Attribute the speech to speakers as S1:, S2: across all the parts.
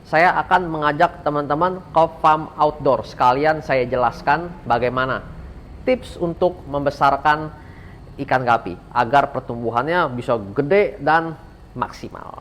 S1: saya akan mengajak teman-teman ke farm outdoor. Sekalian saya jelaskan bagaimana tips untuk membesarkan ikan gapi agar pertumbuhannya bisa gede dan maksimal.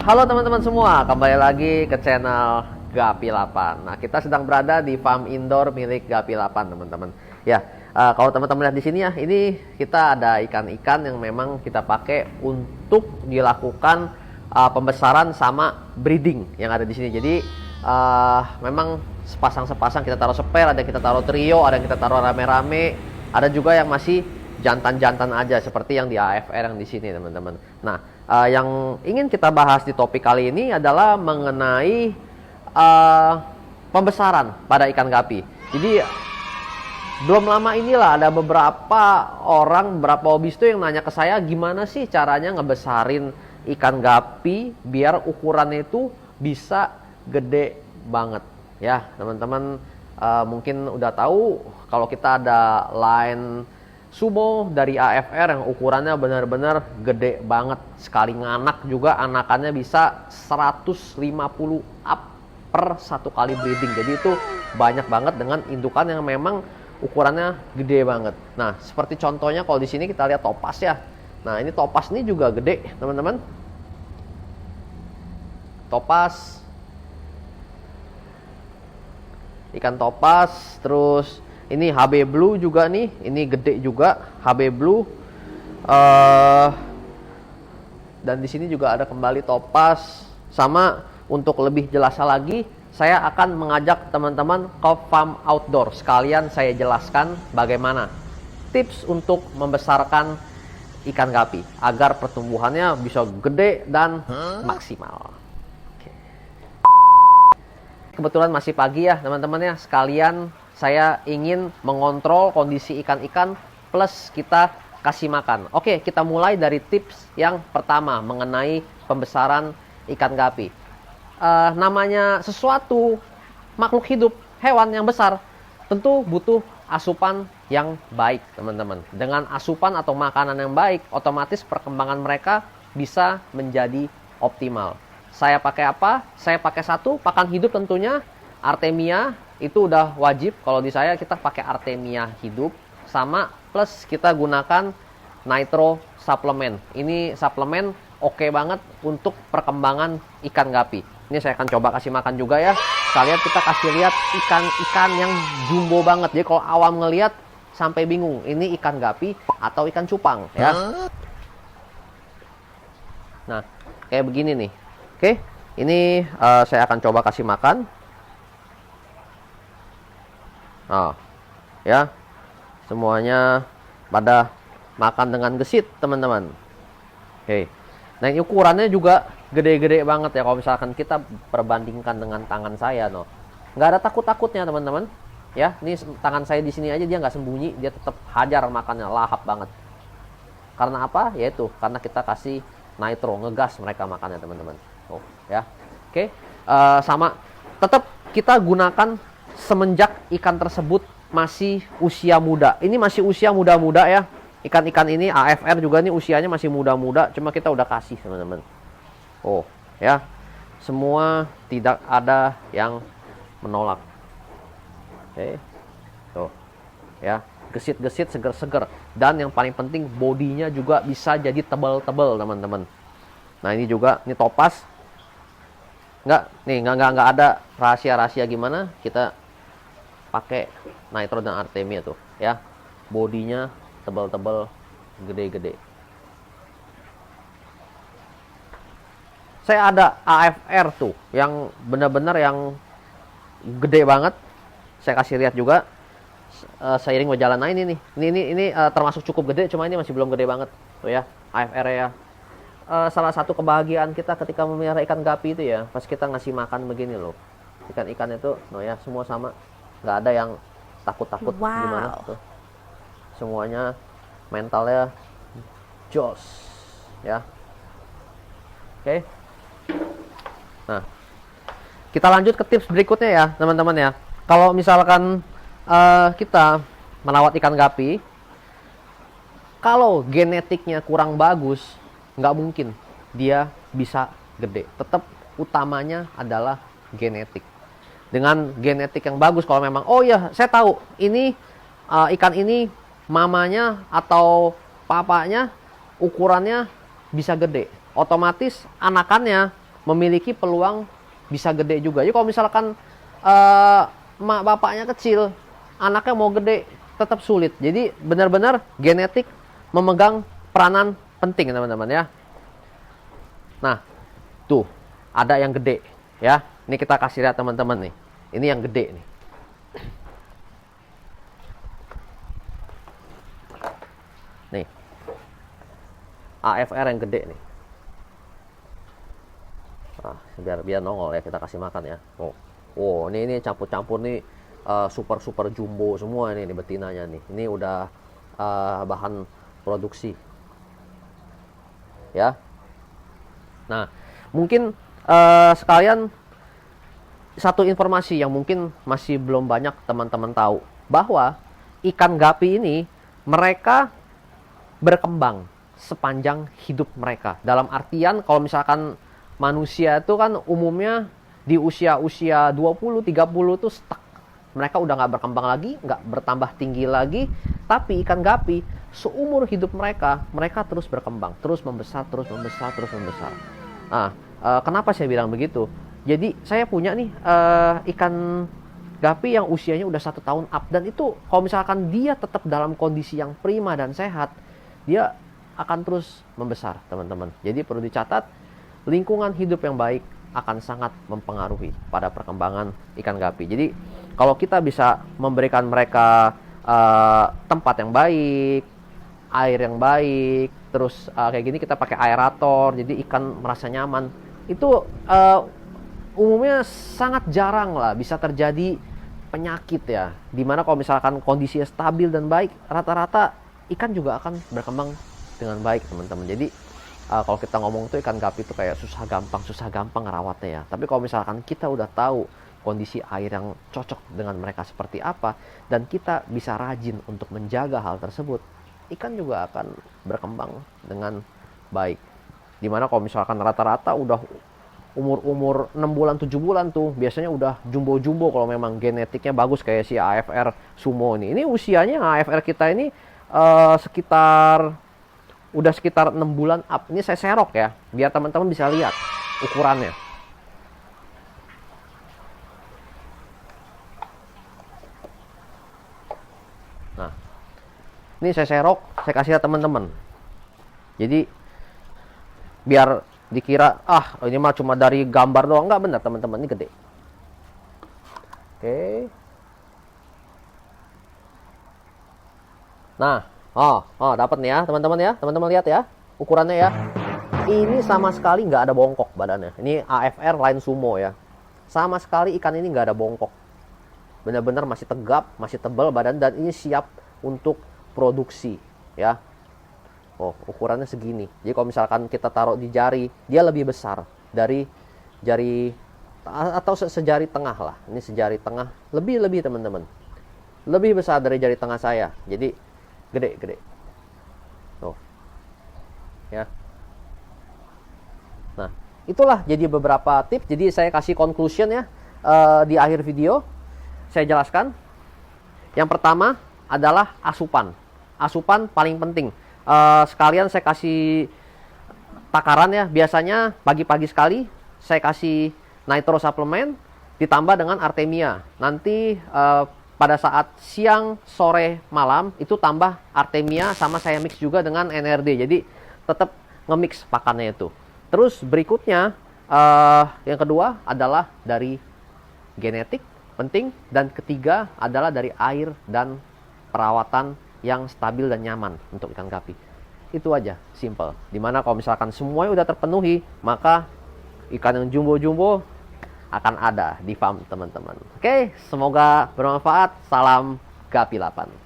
S1: Halo teman-teman semua, kembali lagi ke channel Gapi 8. Nah, kita sedang berada di farm indoor milik Gapi 8, teman-teman. Ya, kalau teman-teman lihat di sini ya, ini kita ada ikan-ikan yang memang kita pakai untuk dilakukan pembesaran sama breeding yang ada di sini. Jadi, memang sepasang-sepasang kita taruh spare, ada yang kita taruh trio, ada yang kita taruh rame-rame, ada juga yang masih jantan-jantan aja seperti yang di AFR yang di sini, teman-teman. Nah, yang ingin kita bahas di topik kali ini adalah mengenai pembesaran pada ikan gapi. Jadi belum lama inilah ada beberapa orang, beberapa hobis tuh yang nanya ke saya, gimana sih caranya ngebesarin ikan gapi biar ukurannya itu bisa gede banget. Ya, teman-teman mungkin udah tahu kalau kita ada line sumo dari AFR yang ukurannya benar-benar gede banget. Sekali nganak juga anakannya bisa 150 up per satu kali breeding. Jadi itu banyak banget dengan indukan yang memang ukurannya gede banget. Nah, seperti contohnya kalau di sini kita lihat topas ya. Nah, ini topas ini juga gede, teman-teman. Topas, ikan topas, terus ini HB Blue juga nih, ini gede juga HB Blue. Dan di sini juga ada kembali topas. Sama untuk lebih jelas lagi, saya akan mengajak teman-teman ke farm outdoor. Sekalian saya jelaskan bagaimana tips untuk membesarkan ikan gapi agar pertumbuhannya bisa gede dan maksimal. Kebetulan masih pagi ya teman-teman ya, sekalian saya ingin mengontrol kondisi ikan-ikan plus kita kasih makan. Oke, kita mulai dari tips yang pertama mengenai pembesaran ikan gapi. Namanya sesuatu makhluk hidup, hewan yang besar, tentu butuh asupan yang baik, teman-teman. Dengan asupan atau makanan yang baik, otomatis perkembangan mereka bisa menjadi optimal. Saya pakai apa? Saya pakai satu, pakan hidup tentunya, Artemia. Itu udah wajib. Kalau di saya kita pakai Artemia hidup, sama plus kita gunakan nitro suplemen. Ini suplemen oke banget untuk perkembangan ikan gapi. Ini saya akan coba kasih makan juga ya. Sekalian kita kasih lihat ikan-ikan yang jumbo banget. Jadi kalau awam ngelihat sampai bingung, ini ikan gapi atau ikan cupang ya. Nah, kayak begini nih. Oke, ini saya akan coba kasih makan. Nah, ya, semuanya pada makan dengan gesit, teman-teman. Oke, nah ini ukurannya juga gede-gede banget ya. Kalau misalkan kita perbandingkan dengan tangan saya, no, nggak ada takut-takutnya, teman-teman. Ya, ini tangan saya di sini aja dia nggak sembunyi, dia tetap hajar makannya, lahap banget. Karena apa? Yaitu karena kita kasih nitro, ngegas mereka makannya, teman-teman. Oh, ya, oke, sama, tetap kita gunakan semenjak ikan tersebut masih usia muda. Ini masih usia muda-muda ya. Ikan-ikan ini AFR juga nih usianya masih muda-muda. Cuma kita udah kasih, teman-teman. Oh, ya. Semua tidak ada yang menolak. Oke. Tuh. Ya, gesit-gesit, seger-seger. Dan yang paling penting bodinya juga bisa jadi tebal-tebal, teman-teman. Nah, ini juga ini topas. Nggak ada rahasia-rahasia gimana. Kita pakai nitro dan Artemia tuh ya, bodinya tebal-tebal, gede-gede. Saya ada AFR tuh yang benar-benar yang gede banget. Saya kasih lihat juga seiring berjalan. Nah ini termasuk cukup gede, cuma ini masih belum gede banget tuh ya, AFR ya. Salah satu kebahagiaan kita ketika memelihara ikan gapi itu ya, pas kita ngasih makan begini loh, ikan-ikan itu, no ya, semua sama, nggak ada yang takut-takut gimana tuh, semuanya mentalnya jos ya. Oke. Nah, kita lanjut ke tips berikutnya ya teman-teman ya. Kalau misalkan kita merawat ikan gapi, kalau genetiknya kurang bagus, nggak mungkin dia bisa gede. Tetap utamanya adalah genetik. Dengan genetik yang bagus, kalau memang, oh ya saya tahu ini ikan ini mamanya atau papanya ukurannya bisa gede, otomatis anakannya memiliki peluang bisa gede juga. Jadi kalau misalkan bapaknya kecil, anaknya mau gede, tetap sulit. Jadi benar-benar genetik memegang peranan penting teman-teman ya. Nah, tuh ada yang gede ya. Ini kita kasih lihat teman-teman nih. Ini yang gede nih. Nih. AFR yang gede nih. Nah, biar nongol ya, kita kasih makan ya. Oh, ini campur-campur nih super jumbo semua nih betinanya nih. Ini udah bahan produksi. Ya. Nah, mungkin sekalian satu informasi yang mungkin masih belum banyak teman-teman tahu, bahwa ikan gapi ini mereka berkembang sepanjang hidup mereka. Dalam artian kalau misalkan manusia itu kan umumnya di usia-usia 20-30 tuh stuck. Mereka udah nggak berkembang lagi, nggak bertambah tinggi lagi. Tapi ikan gapi seumur hidup mereka terus berkembang, terus membesar. Nah, kenapa saya bilang begitu? Jadi saya punya nih ikan gapi yang usianya udah 1 tahun up, dan itu kalau misalkan dia tetap dalam kondisi yang prima dan sehat, dia akan terus membesar teman-teman. Jadi perlu dicatat, lingkungan hidup yang baik akan sangat mempengaruhi pada perkembangan ikan gapi. Jadi kalau kita bisa memberikan mereka tempat yang baik, air yang baik, terus kayak gini kita pakai aerator, jadi ikan merasa nyaman, itu umumnya sangat jarang lah bisa terjadi penyakit ya. Dimana kalau misalkan kondisinya stabil dan baik, rata-rata ikan juga akan berkembang dengan baik teman-teman. Jadi kalau kita ngomong tuh ikan gapi itu kayak susah gampang ngerawatnya ya. Tapi kalau misalkan kita udah tahu kondisi air yang cocok dengan mereka seperti apa, dan kita bisa rajin untuk menjaga hal tersebut, ikan juga akan berkembang dengan baik. Dimana kalau misalkan rata-rata udah umur 6 bulan 7 bulan tuh biasanya udah jumbo kalau memang genetiknya bagus, kayak si AFR Sumo ini. Ini usianya AFR kita ini sekitar 6 bulan up. Ini saya serok ya, biar teman-teman bisa lihat ukurannya. Nah, ini saya serok, saya kasih lihat teman-teman. Jadi biar dikira ini mah cuma dari gambar doang, nggak benar teman-teman, ini gede. Oke. Nah, dapat nih ya teman-teman ya, teman-teman lihat ya ukurannya ya. Ini sama sekali nggak ada bongkok badannya. Ini AFR line Sumo ya. Sama sekali ikan ini nggak ada bongkok. Benar-benar masih tegap, masih tebal badan, dan ini siap untuk produksi ya. Ukurannya segini. Jadi kalau misalkan kita taruh di jari, dia lebih besar dari jari atau sejari tengah lah. Ini sejari tengah, lebih teman-teman. Lebih besar dari jari tengah saya. Jadi gede. Tuh. Ya. Nah, itulah jadi beberapa tips. Jadi saya kasih conclusion ya di akhir video. Saya jelaskan. Yang pertama adalah asupan. Asupan paling penting. Sekalian saya kasih takaran ya. Biasanya pagi-pagi sekali saya kasih nitro suplemen ditambah dengan artemia. Nanti pada saat siang, sore, malam itu tambah artemia, sama saya mix juga dengan NRD. Jadi tetap nge-mix pakannya itu. Terus berikutnya yang kedua adalah dari genetik penting. Dan ketiga adalah dari air dan perawatan yang stabil dan nyaman untuk ikan gapi. Itu aja, simple. Dimana kalau misalkan semuanya udah terpenuhi, maka ikan yang jumbo-jumbo akan ada di farm teman-teman. Oke, semoga bermanfaat. Salam Gapi 8.